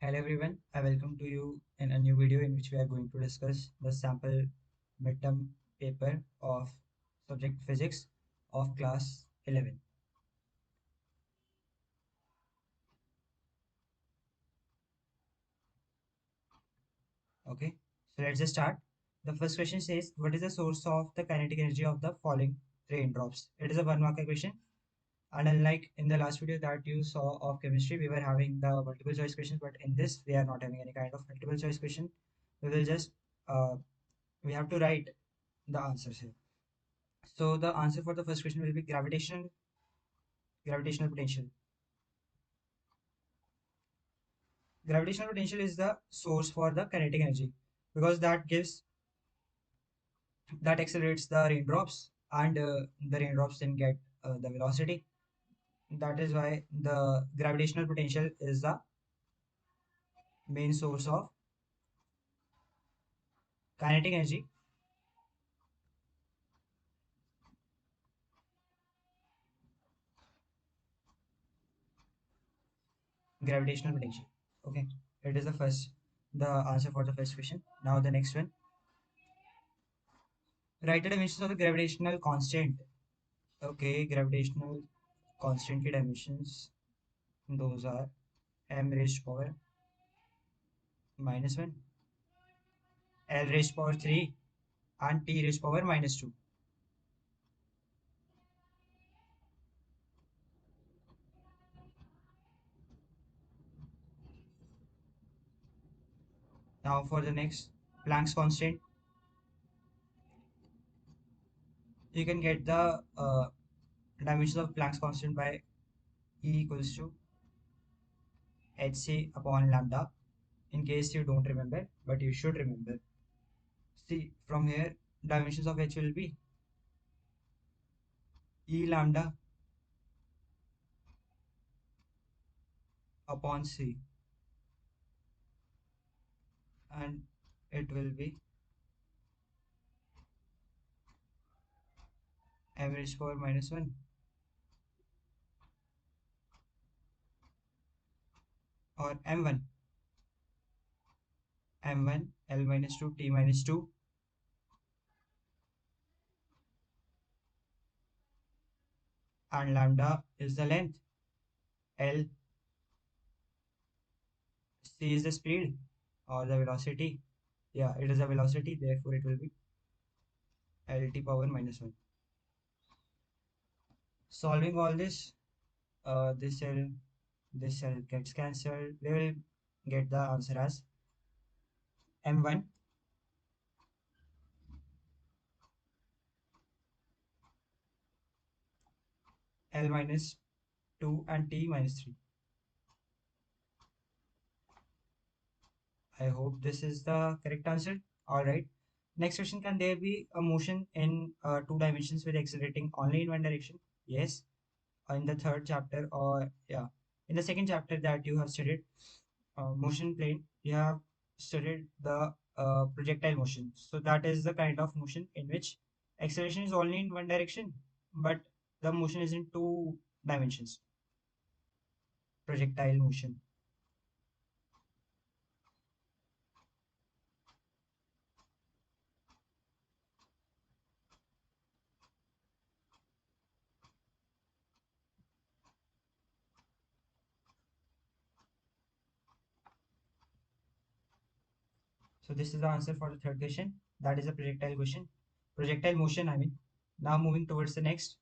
Hello everyone, I welcome to you in a new video in which we are going to discuss the sample midterm paper of subject physics of class 11. Okay, so let's just start. The first question says, what is the source of the kinetic energy of the falling raindrops? It is a one marker question. And unlike in the last video that you saw of chemistry, we were having the multiple choice questions, but in this, we are not having any kind of multiple choice question. We will just, uh, we have to write the answers here. So the answer for the first question will be gravitational potential. Gravitational potential is the source for the kinetic energy because that accelerates the raindrops and the raindrops then get the velocity. That is why the gravitational potential is the main source of kinetic energy. Gravitational potential. Okay, it is the answer for the first question. Now the next one. Write the dimensions of the gravitational constant. Okay, gravitational constant की dimensions. Those are m raised to power minus 1, l raised to power 3, and t raised to power minus 2. Now for the next, Planck's constant, you can get the dimensions of Planck's constant by E equals to hc upon lambda, in case you don't remember, but you should remember. See, from here, dimensions of h will be E lambda upon c, and it will be m raised to power minus 1 or m1 l minus 2 t minus 2, and lambda is the length, l c is the speed or the velocity. Yeah, it is a velocity, therefore it will be lt power minus 1. Solving all this, uh, this cell this cell gets cancelled. We will get the answer as m1 l minus 2 and t minus 3. I hope this is the correct answer. All right. Next question, can there be a motion in two dimensions with accelerating only in one direction? Yes. In the third chapter, or yeah, in the second chapter that you have studied, motion plane, you have studied the projectile motion. So that is the kind of motion in which acceleration is only in one direction, but the motion is in two dimensions. Projectile motion. So this is the answer for the third question. That is a projectile question. Projectile motion, I mean. Now moving towards the next.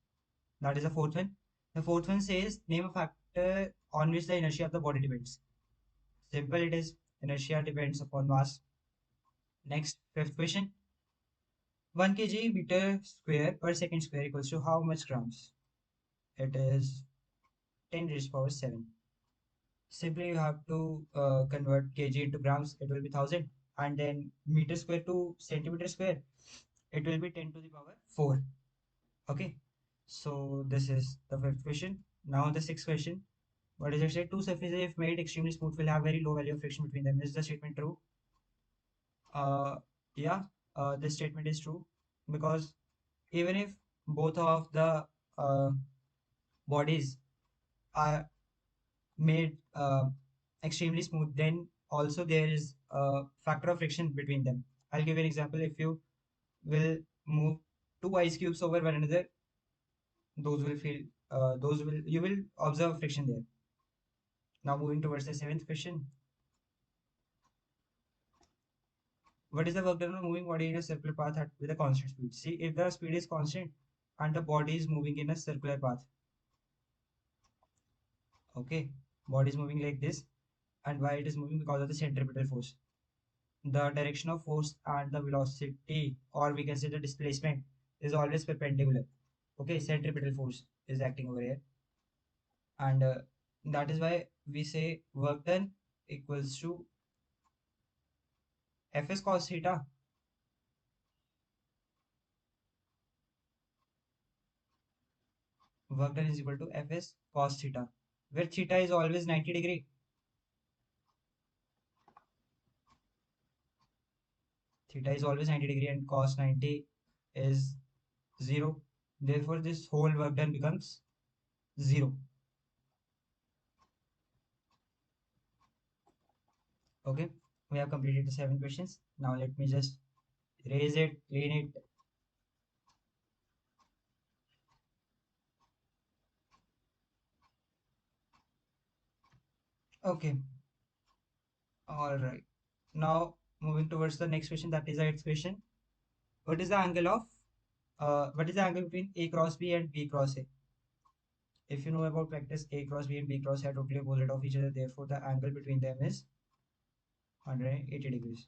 That is the fourth one. The fourth one says, name a factor on which the inertia of the body depends. Simple it is. Inertia depends upon mass. Next, fifth question. 1 kg meter square per second square equals to how much grams? It is 10 raised to power 7. Simply you have to convert kg into grams, it will be 1000. And then meter square to centimeter square, it will be 10 to the power 4. Okay, so this is the fifth question. Now the sixth question. What is it said? Two surfaces, if made extremely smooth, will have very low value of friction between them. Is the statement true? Uh, yeah, this statement is true because even if both of the uh, bodies are made extremely smooth, then also there is a factor of friction between them. I'll give you an example. If you will move two ice cubes over one another, those will feel those will you will observe friction there. Now moving towards the seventh question. What is the work done on moving body in a circular path with a constant speed? See, if the speed is constant and the body is moving in a circular path, okay, body is moving like this, and why it is moving? Because of the centripetal force. The direction of force and the velocity, or we can say the displacement, is always perpendicular. Okay, centripetal force is acting over here, and that is why we say work done equals to Fs cos theta. Work done is equal to Fs cos theta, where theta is always 90 degree. Theta is always 90 degree and cos 90 is 0. Therefore, this whole work done becomes 0. Okay, we have completed the 7 questions. Now let me just erase it, clean it. Okay, all right. Now moving towards the next question, that is the eighth question. What is the angle of what is the angle between A cross B and B cross A? If you know about practice, A cross B and B cross A are totally opposite of each other. Therefore, the angle between them is 180 degrees.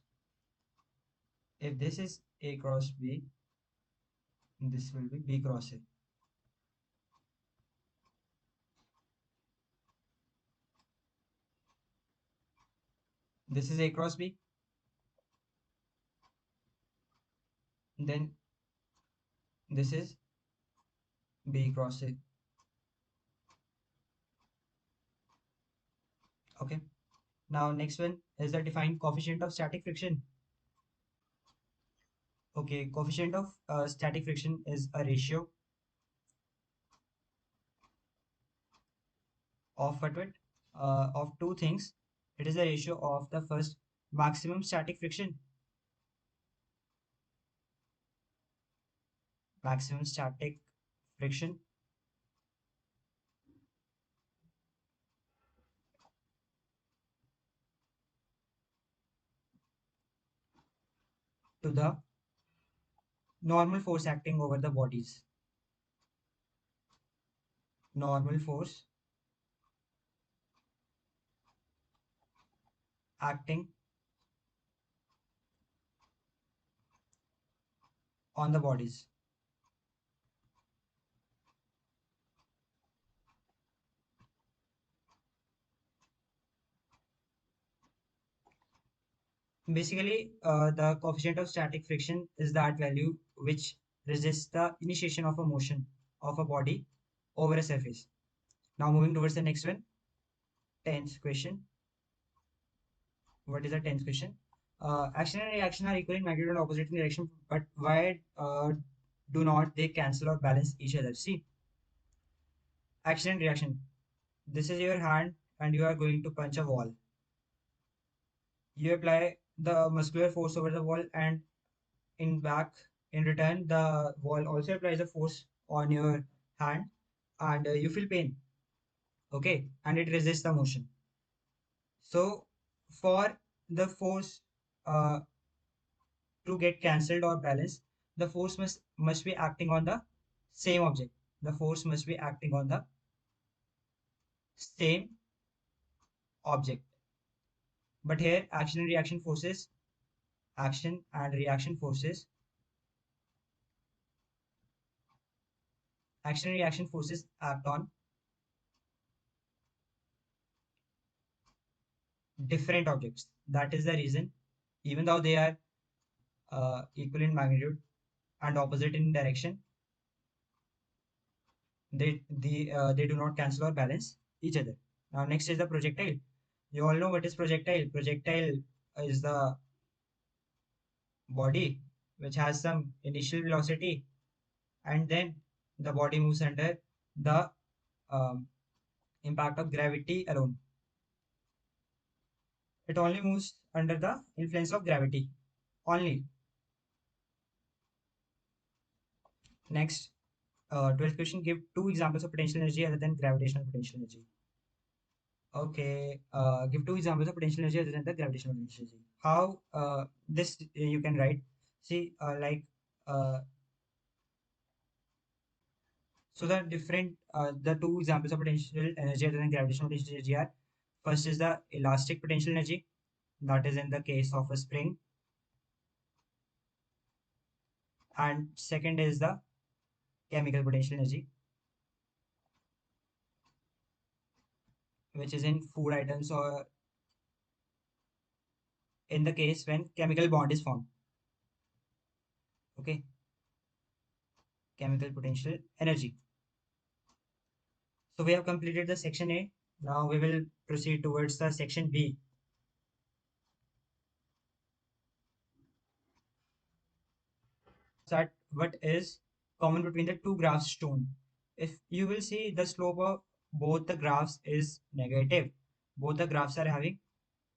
If this is A cross B, this will be B cross A. This is A cross B. Then this is B cross A. Okay. Now next one is the defined coefficient of static friction. Okay, coefficient of static friction is a ratio what of two things. It is a ratio of the first maximum static friction to the normal force acting over the bodies. Normal force acting on the bodies. Basically, the coefficient of static friction is that value which resists the initiation of a motion of a body over a surface. Now moving towards the next one, 10th question. What is the 10th question? Action and reaction are equal in magnitude and opposite in direction, but why do not they cancel or balance each other? See, action and reaction. This is your hand and you are going to punch a wall. You apply the muscular force over the wall, and in return the wall also applies a force on your hand, and you feel pain. Okay, and it resists the motion. So for the force uh, to get cancelled or balanced, the force must be acting on the same object. The force must be acting on the same object. But here action and reaction forces, action and reaction forces act on different objects. That is the reason, even though they are equal in magnitude and opposite in direction, they do not cancel or balance each other. Now next is the projectile. You all know what is projectile. Projectile is the body which has some initial velocity, and then the body moves under the um, impact of gravity alone. It only moves under the influence of gravity only. Next, 12th question, give two examples of potential energy other than gravitational potential energy. Okay, give two examples of potential energy other than the gravitational potential energy. How this you can write? See, so the different the two examples of potential energy other than gravitational potential energy are, first is the elastic potential energy, that is in the case of a spring, and second is the chemical potential energy, which is in food items or in the case when chemical bond is formed. Okay, chemical potential energy. So we have completed the section A. Now we will proceed towards the section B. That what is common between the two graphs shown. If you will see, the slope of both the graphs is negative. Both the graphs are having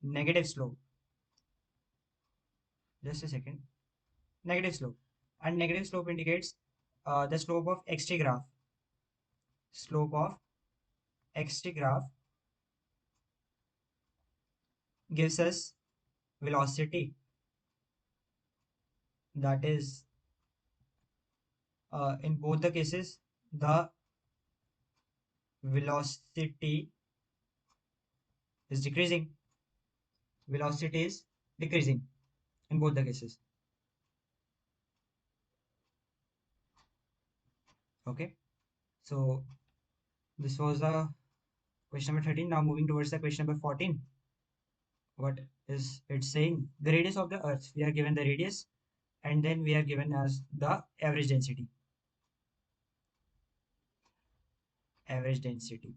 negative slope. Just a second. Negative slope. And negative slope indicates the slope of xt graph. Slope of xt graph gives us velocity. That is, in both the cases, the velocity is decreasing. Velocity is decreasing in both the cases. Okay. So this was the question number 13. Now moving towards the question number 14. What is it saying? The radius of the earth. We are given the radius and then we are given as the average density. Average density.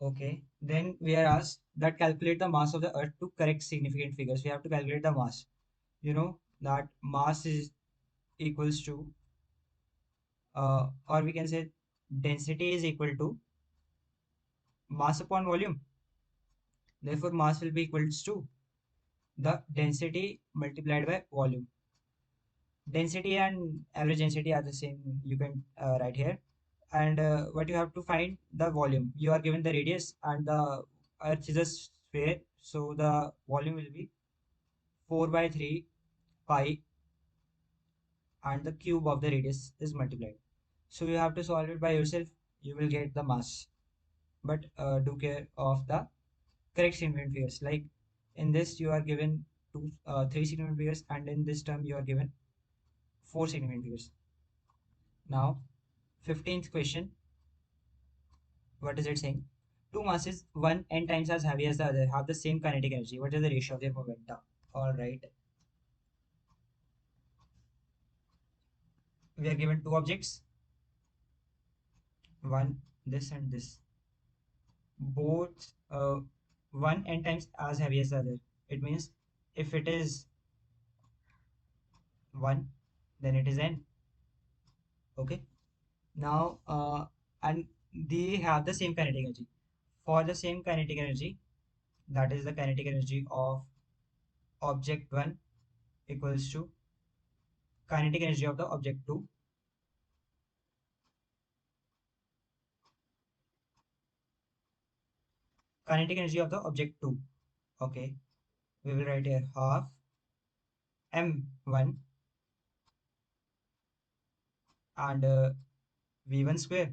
Okay. Then we are asked that calculate the mass of the earth to correct significant figures. We have to calculate the mass. You know that mass is equals to or we can say density is equal to mass upon volume. Therefore, mass will be equals to the density multiplied by volume. Density and average density are the same. You can write here. And what you have to find the volume. You are given the radius and the earth is a sphere. So the volume will be 4 by 3 pi and the cube of the radius is multiplied. So you have to solve it by yourself. You will get the mass. But do care of the correct significant figures. Like in this, you are given three significant figures, and in this term, you are given four significant figures. Now, 15th question. What is it saying? Two masses, one n times as heavy as the other, have the same kinetic energy. What is the ratio of their momenta? All right. We are given two objects, one this and this. Both one n times as heavy as the other. It means if it is 1, then it is n. Okay. Now, and they have the same kinetic energy. For the same kinetic energy, that is the kinetic energy of object 1 equals to kinetic energy of the object 2. Kinetic energy of the object 2. Okay. We will write here half m1 and v1 square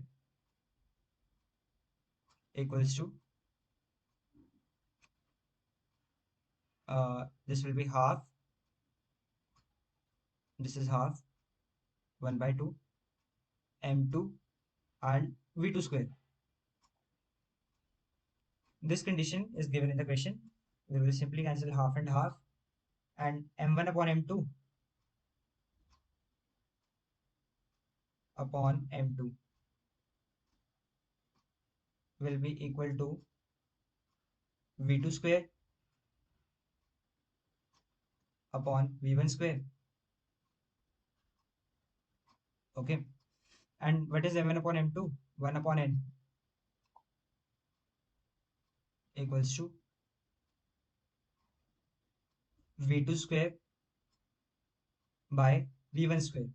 equals to this will be half, this is half 1 by 2 m2 and v2 square. This condition is given in the question. We will simply cancel half and half, and m1 upon m2 upon m2 will be equal to v2 square upon v1 square. Okay. And what is m1 upon m2? 1 upon n. equals to v2 square by v1 square.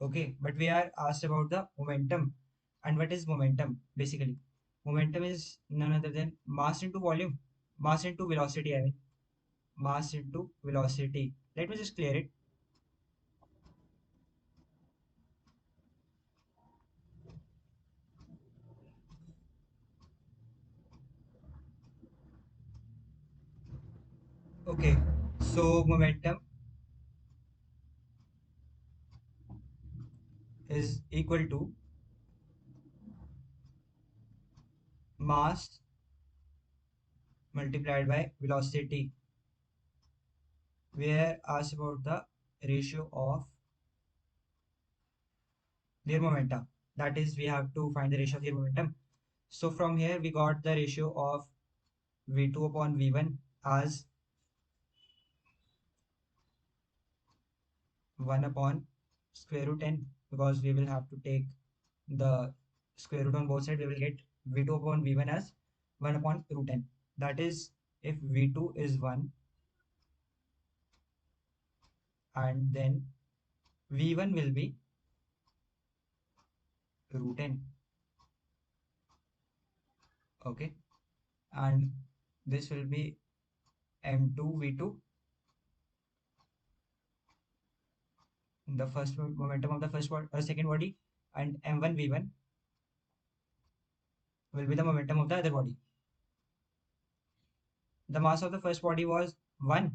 Okay, but we are asked about the momentum. And what is momentum basically? Momentum is none other than mass into volume, mass into velocity, I mean, mass into velocity. Let me just clear it. Okay, so momentum is equal to mass multiplied by velocity. We are asked about the ratio of their momentum. That is, we have to find the ratio of their momentum. So from here, we got the ratio of v2 upon v1 as 1 upon square root n, because we will have to take the square root on both sides. We will get v2 upon v1 as 1 upon root n. That is, if v2 is 1 and then v1 will be root n. Okay, and this will be m2 v2, the first momentum of the second body, and m1 v1 will be the momentum of the other body. The mass of the first body was 1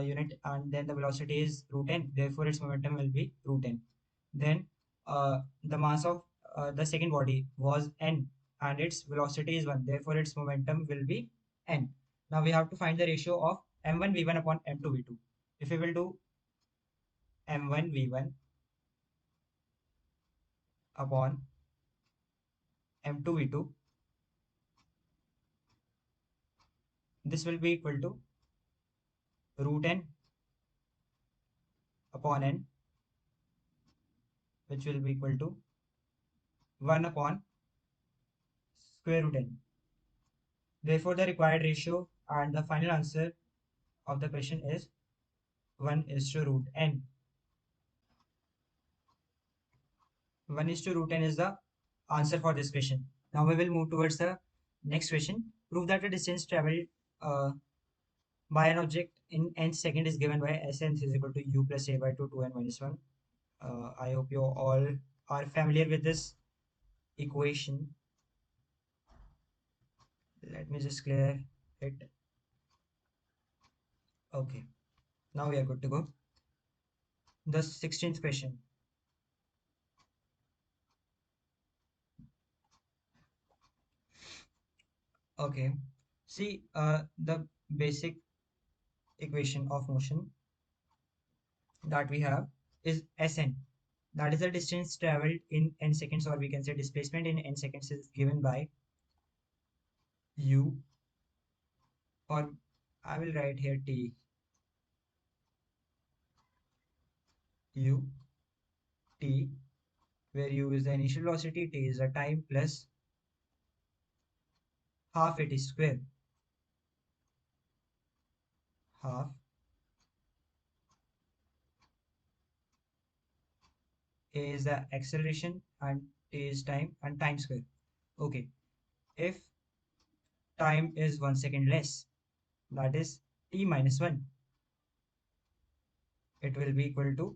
unit, and then the velocity is root n, therefore its momentum will be root n. Then the mass of the second body was n, and its velocity is 1, therefore its momentum will be n. Now we have to find the ratio of m1 v1 upon m2 v2. If we will do m1 v1 upon m2 v2, this will be equal to root n upon n, which will be equal to 1 upon square root n. Therefore, the required ratio and the final answer of the question is 1 is to root n. 1 is to root n is the answer for this question. Now we will move towards the next question. Prove that the distance traveled by an object in n second is given by Sn is equal to u plus a by 2, 2n minus 1. I hope you all are familiar with this equation. Let me just clear it. Okay, now we are good to go. The 16th question. Okay, see the basic equation of motion that we have is Sn. That is the distance traveled in n seconds, or we can say displacement in n seconds is given by u, or I will write here t, u, t, where u is the initial velocity, t is the time, plus half it is square, half a is the acceleration and t is time, and time square. Okay, if time is 1 second less, that is t minus 1, it will be equal to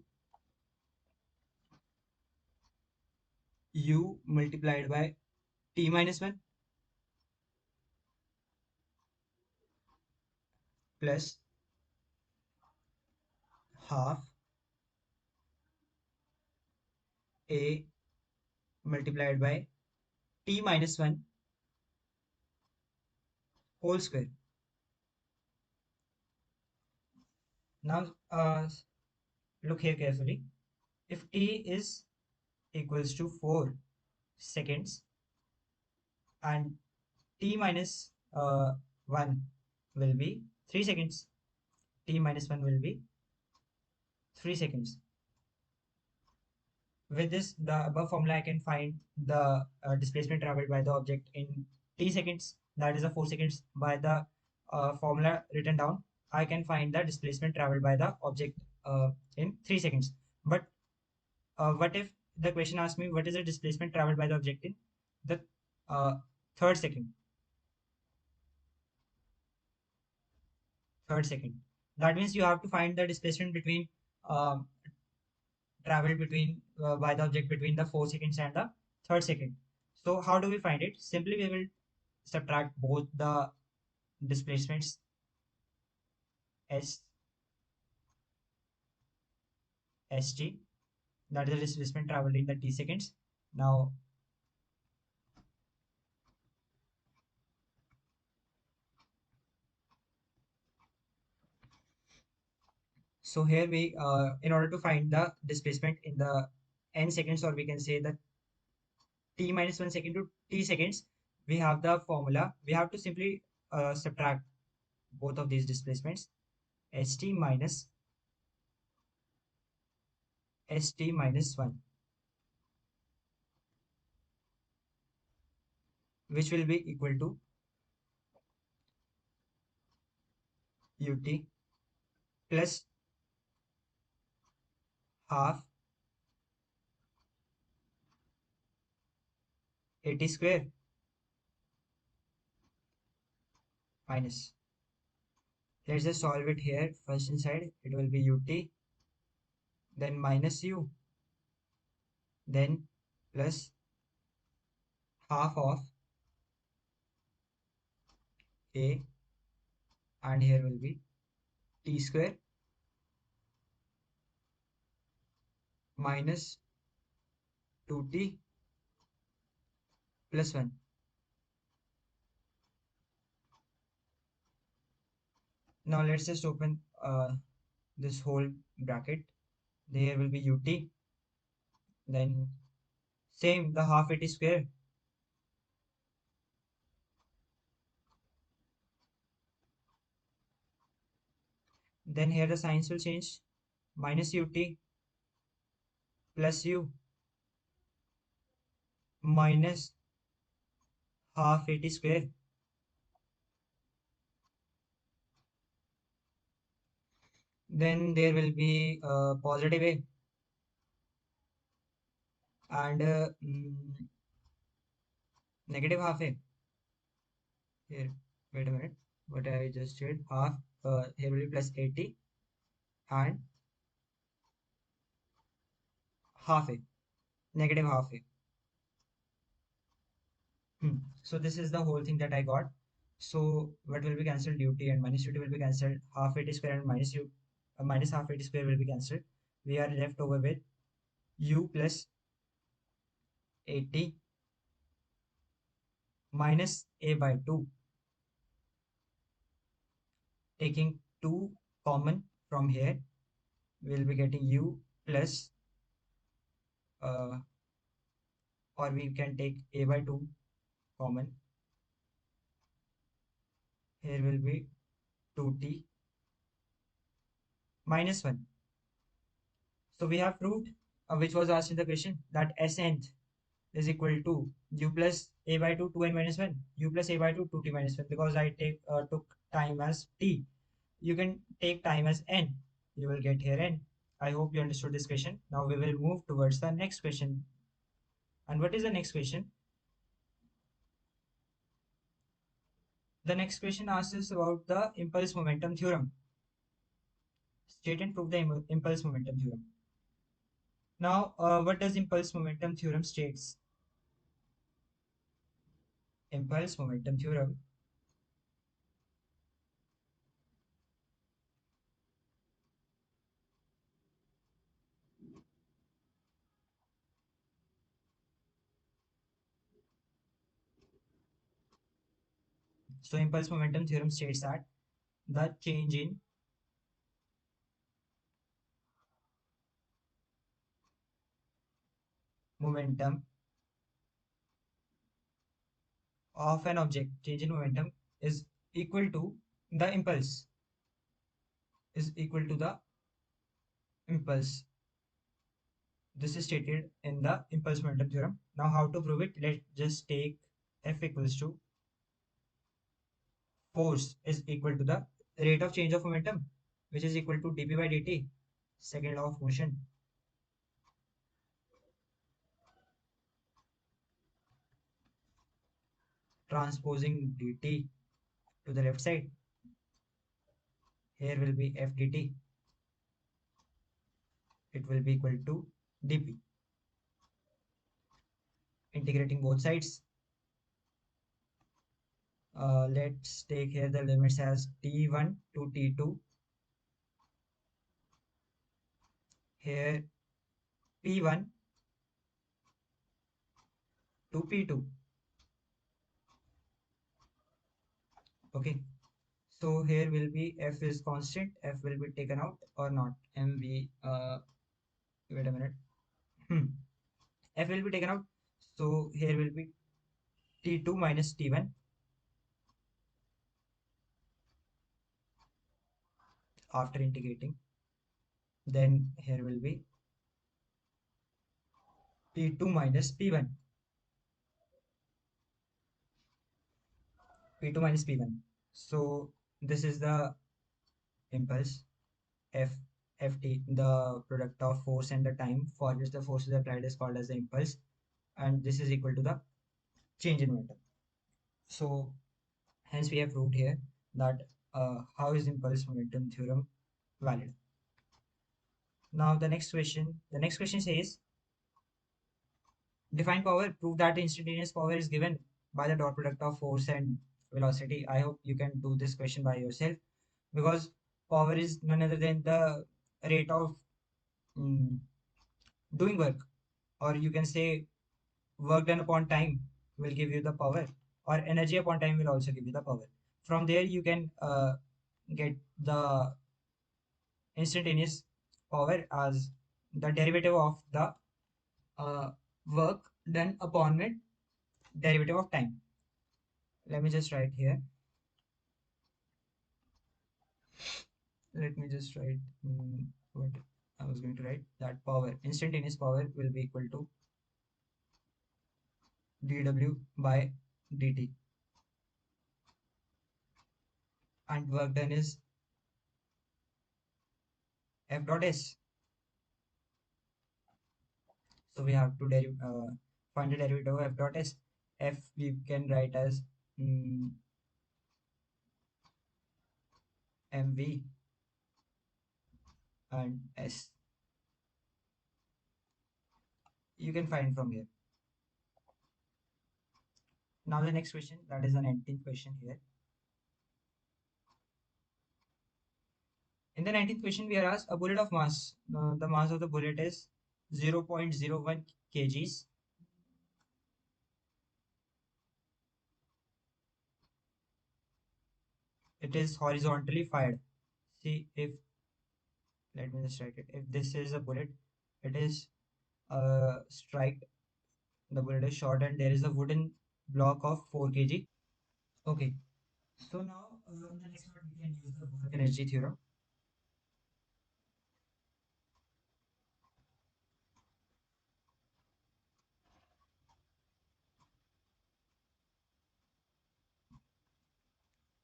u multiplied by t minus 1 plus half a multiplied by t minus 1 whole square. Now look here carefully. If t is equals to 4 seconds and t minus 1 will be 3 seconds, t minus 1 will be 3 seconds, With this, the above formula, I can find the displacement traveled by the object in t seconds. That is the 4 seconds. By the formula written down, I can find the displacement traveled by the object in 3 seconds. But what if the question asks me what is the displacement traveled by the object in the uh, third second? Third second. That means you have to find the displacement between um traveled between by the object between the 4 seconds and the third second. So how do we find it? Simply we will subtract both the displacements s st, that is the displacement traveled in the t seconds. Now, so here we in order to find the displacement in the n seconds, or we can say the t minus 1 second to t seconds, we have the formula. We have to simply subtract both of these displacements, st minus st minus 1, which will be equal to ut plus half at square minus. Let's just solve it here. First inside it will be ut, then minus u, then plus half of a, and here will be t square minus 2t plus 1. Now let's just open this whole bracket. There will be ut, then same the half at square, then here the signs will change, minus ut plus u minus half at square. Then there will be positive a, and negative half a. Here, wait a minute. What I just did, half here will be plus 80 and half a, negative half a. So this is the whole thing that I got. So what will be cancelled? Ut and minus ut will be cancelled. Half at square and minus u minus half at square will be cancelled. We are left over with u plus 80 minus a by 2. Taking 2 common from here, we will be getting u plus uh, or we can take a by 2 common. Here will be 2t minus 1. So we have proved, which was asked in the question, that Snth is equal to u plus a by 2, 2n minus 1, u plus a by 2, 2t minus 1. Because I took time as t, you can take time as n. You will get here n. I hope you understood this question. Now we will move towards the next question. And what is the next question? The next question asks us about the impulse momentum theorem. State and prove the impulse momentum theorem. Now, what does impulse momentum theorem states? Impulse momentum theorem. So, impulse momentum theorem states that the change in momentum of an object, change in momentum is equal to the impulse, is equal to the impulse. This is stated in the impulse momentum theorem. Now, how to prove it? Let's just take F equals to force is equal to the rate of change of momentum, which is equal to dp by dt, second law of motion. Transposing dt to the left side, here will be f dt. It will be equal to dp. Integrating both sides, let's take here the limits as t1 to t2. Here p1 to p2. Okay, so here will be f is constant, f will be taken out or not, mv, wait a minute, f will be taken out, so here will be t2 minus t1 after integrating. Then here will be p2 minus p1, p2 minus p1. So this is the impulse f ft, the product of force and the time for which the force is applied is called as the impulse, and this is equal to the change in momentum. So hence we have proved here that how is impulse momentum theorem valid. Now the next question says define power, prove that the instantaneous power is given by the dot product of force and velocity. I hope you can do this question by yourself, because power is none other than the rate of mm, doing work, or you can say work done upon time will give you the power, or energy upon time will also give you the power. From there you can get the instantaneous power as the derivative of the uh, work done upon it, derivative of time. Let me just write here. Let me just write what I was going to write, that power, instantaneous power will be equal to dw by dt, and work done is f dot s. So we have to find the derivative of f dot s. F we can write as mv, and s you can find from here. Now the next question, that is the 19th question here. In the 19th question, we are asked a bullet of mass. The mass of the bullet is 0.01 kgs. It is horizontally fired. See, if let me just write it. If this is a bullet, it is strike. The bullet is shot, and there is a wooden block of 4 kg. Okay. So now in the next part we can use the work energy theorem.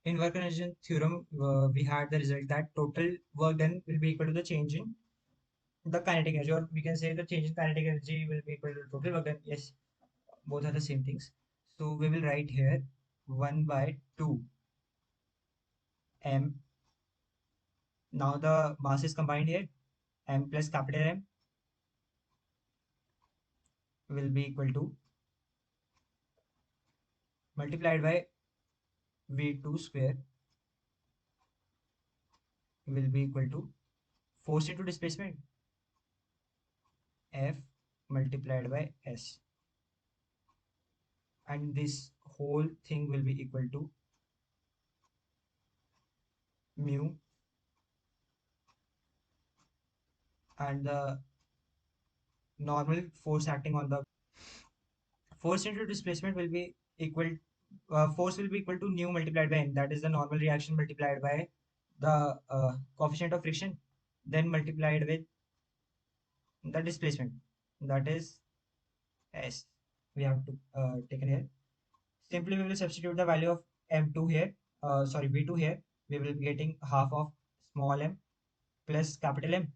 In work energy theorem, we had the result that total work done will be equal to the change in the kinetic energy, or we can say the change in kinetic energy will be equal to total work done. Yes, both are the same things. So we will write here 1 by 2 m. Now the mass is combined here, m plus capital M will be equal to multiplied by v2 square will be equal to force into displacement F multiplied by S, and this whole thing will be equal to mu, and the normal force acting on the force into displacement will be equal, force will be equal to nu multiplied by n, that is the normal reaction multiplied by the coefficient of friction, then multiplied with the displacement. that is S. We have to taken here. Simply we will substitute the value of M2 here, V2 here. We will be getting half of small m plus capital M.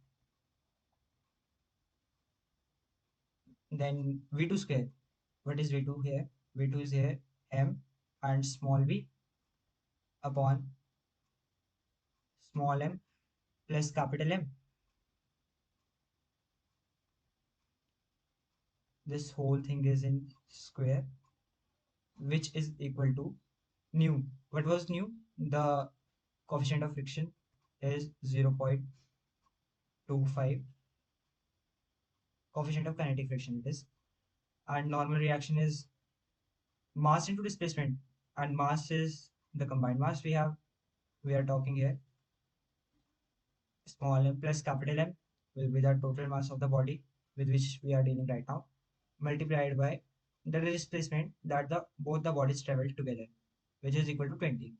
Then V2 square. What is V2 here? V2 is here M and small v upon small m plus capital M. This whole thing is in square, which is equal to nu. What was nu? The coefficient of friction is 0.25. Coefficient of kinetic friction it is. And normal reaction is mass into displacement. And mass is the combined mass we are talking here. Small m plus capital M will be the total mass of the body with which we are dealing right now, multiplied by the displacement that the both the bodies travel together, which is equal to 20.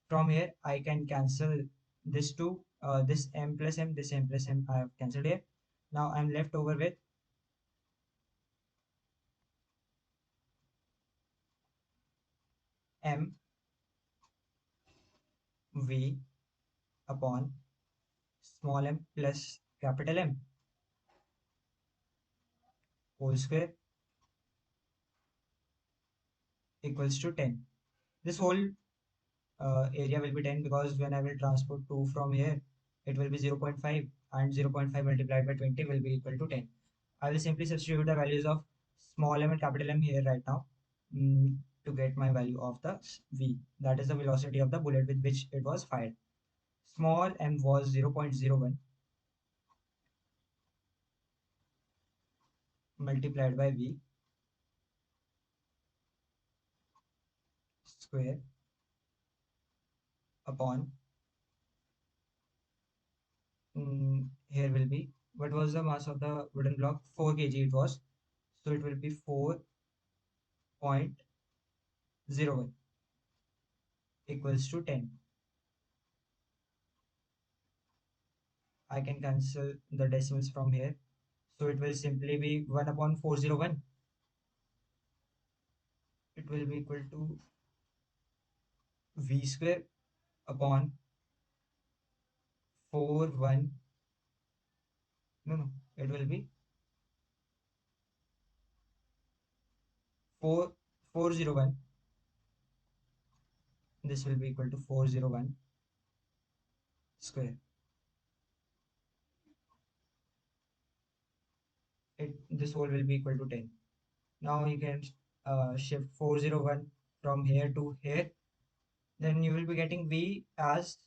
From here, I can cancel this two, this m plus m, this m plus m I have cancelled here. Now I'm left over with m v upon small m plus capital M whole square equals to 10. This whole area will be 10 because when I will transport 2 from here, it will be 0.5 and 0.5 multiplied by 20 will be equal to 10. I will simply substitute the values of small m and capital M here right now to get my value of the V. That is the velocity of the bullet with which it was fired. Small m was 0.01 multiplied by V square upon here will be what was the mass of the wooden block 4 kg it was, so it will be 4.01 equals to 10. I can cancel the decimals from here, so it will simply be 1 upon 401. It will be equal to V square upon 41. No, it will be 401. This will be equal to 401 square. This whole will be equal to 10. Now you can shift 401 from here to here. Then you will be getting V as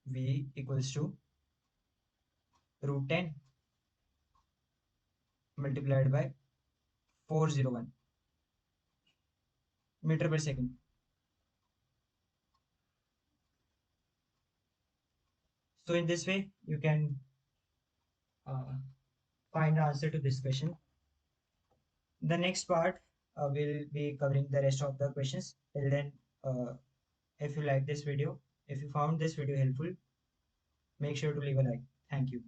V equals to root 10 multiplied by 401 meter per second. So in this way, you can find the answer to this question. The next part will be covering the rest of the questions. Till then, if you like this video, if you found this video helpful, make sure to leave a like. Thank you.